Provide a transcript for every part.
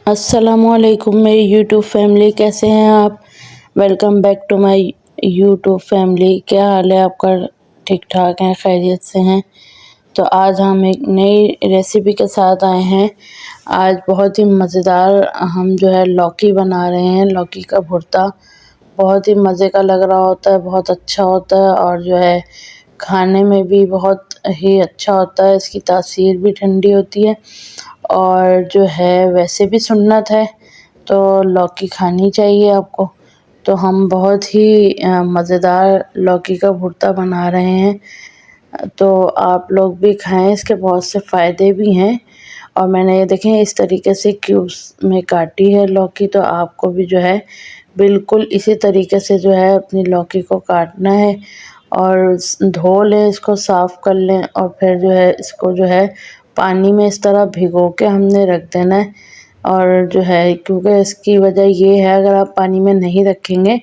अस्सलामुअलैकुम मेरी YouTube family, कैसे हैं आप। Welcome back to my YouTube family. क्या हाल है आपका? ठीक ठाक हैं, खैरियत से हैं। तो आज हम एक नई रेसिपी के साथ आए हैं। आज बहुत ही मज़ेदार हम जो है लौकी बना रहे हैं। लौकी का भुर्ता बहुत ही मज़े का लग रहा होता है, बहुत अच्छा होता है और जो है खाने में भी बहुत ही अच्छा होता है। इसकी तासीर भी ठंडी होती है और जो है वैसे भी सुन्नत है, तो लौकी खानी चाहिए आपको। तो हम बहुत ही मज़ेदार लौकी का भुर्ता बना रहे हैं, तो आप लोग भी खाएं। इसके बहुत से फ़ायदे भी हैं। और मैंने ये देखें इस तरीके से क्यूब्स में काटी है लौकी, तो आपको भी जो है बिल्कुल इसी तरीके से जो है अपनी लौकी को काटना है और धो लें, इसको साफ़ कर लें और फिर जो है इसको जो है पानी में इस तरह भिगो के हमने रख देना है। और जो है क्योंकि इसकी वजह ये है, अगर आप पानी में नहीं रखेंगे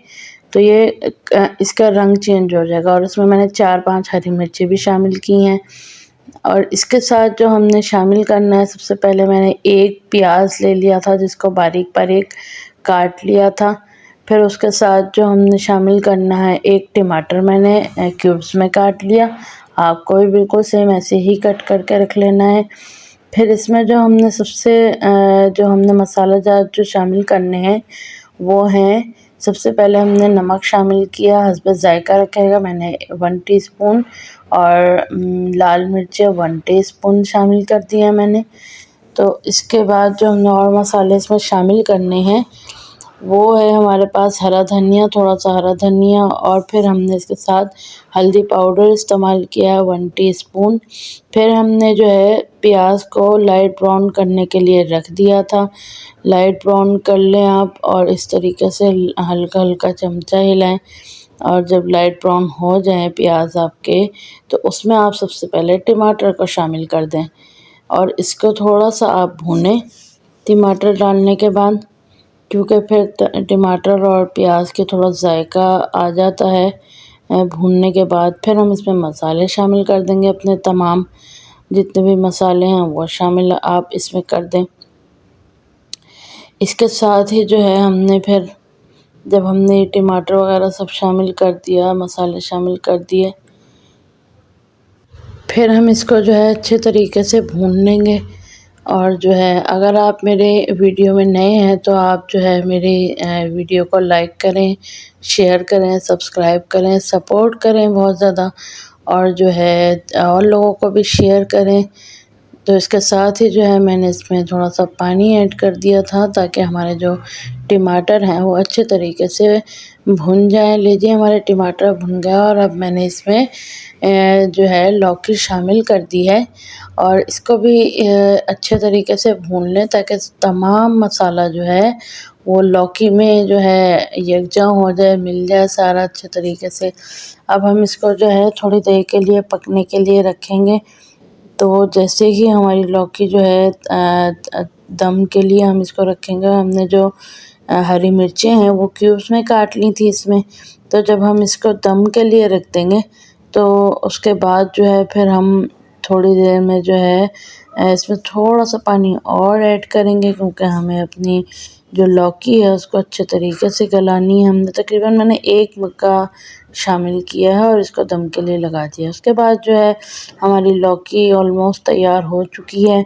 तो ये इसका रंग चेंज हो जाएगा। और इसमें मैंने 4-5 हरी मिर्ची भी शामिल की हैं। और इसके साथ जो हमने शामिल करना है, सबसे पहले मैंने एक प्याज ले लिया था जिसको बारीक बारीक काट लिया था। फिर उसके साथ जो हमने शामिल करना है, एक टमाटर मैंने क्यूब्स में काट लिया। आपको भी बिल्कुल सेम ऐसे ही कट करके रख लेना है। फिर इसमें जो हमने जो हमने मसाला जात जो शामिल करने हैं वो हैं, सबसे पहले हमने नमक शामिल किया, हस्बे ज़ायका रखेगा मैंने 1 टीस्पून। और लाल मिर्चें 1 टीस्पून शामिल कर दिया मैंने। तो इसके बाद जो हमने और मसाले इसमें शामिल करने हैं वो है हमारे पास हरा धनिया, थोड़ा सा हरा धनिया। और फिर हमने इसके साथ हल्दी पाउडर इस्तेमाल किया है 1 टीस्पून। फिर हमने जो है प्याज को लाइट ब्राउन करने के लिए रख दिया था। लाइट ब्राउन कर लें आप और इस तरीके से हल्का हल्का चमचा हिलाएं। और जब लाइट ब्राउन हो जाए प्याज आपके, तो उसमें आप सबसे पहले टमाटर को शामिल कर दें और इसको थोड़ा सा आप भूनें टमाटर डालने के बाद, क्योंकि फिर टमाटर और प्याज के थोड़ा जायका आ जाता है भूनने के बाद। फिर हम इसमें मसाले शामिल कर देंगे, अपने तमाम जितने भी मसाले हैं वो शामिल आप इसमें कर दें। इसके साथ ही जो है हमने फिर जब हमने टमाटर वगैरह सब शामिल कर दिया, मसाले शामिल कर दिए, फिर हम इसको जो है अच्छे तरीके से भून लेंगे। और जो है अगर आप मेरे वीडियो में नए हैं तो आप जो है मेरे वीडियो को लाइक करें, शेयर करें, सब्सक्राइब करें, सपोर्ट करें बहुत ज़्यादा। और जो है और लोगों को भी शेयर करें। तो इसके साथ ही जो है मैंने इसमें थोड़ा सा पानी ऐड कर दिया था ताकि हमारे जो टमाटर हैं वो अच्छे तरीके से भुन जाएं। लीजिए हमारे टमाटर भुन गया और अब मैंने इसमें जो है लौकी शामिल कर दी है और इसको भी अच्छे तरीके से भून लें ताकि तमाम मसाला जो है वो लौकी में जो है यकजा हो जाए, मिल जाए सारा अच्छे तरीके से। अब हम इसको जो है थोड़ी देर के लिए पकने के लिए रखेंगे। तो जैसे ही हमारी लौकी जो है दम के लिए हम इसको रखेंगे, हमने जो हरी मिर्चें हैं वो क्यूब्स में काट ली थी इसमें। तो जब हम इसको दम के लिए रख देंगे तो उसके बाद जो है फिर हम थोड़ी देर में जो है इसमें थोड़ा सा पानी और ऐड करेंगे, क्योंकि हमें अपनी जो लौकी है उसको अच्छे तरीके से गलानी है। हमने तकरीबन मैंने 1 मक्का शामिल किया है और इसको दम के लिए लगा दिया। उसके बाद जो है हमारी लौकी ऑलमोस्ट तैयार हो चुकी है।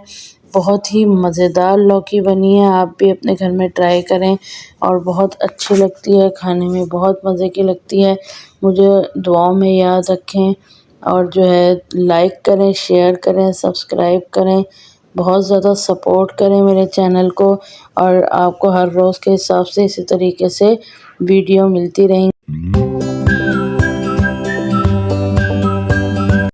बहुत ही मज़ेदार लौकी बनी है, आप भी अपने घर में ट्राई करें और बहुत अच्छी लगती है, खाने में बहुत मज़े की लगती है। मुझे दुआओं में याद रखें और जो है लाइक करें, शेयर करें, सब्सक्राइब करें, बहुत ज़्यादा सपोर्ट करें मेरे चैनल को। और आपको हर रोज़ के हिसाब से इसी तरीके से वीडियो मिलती रहेंगी।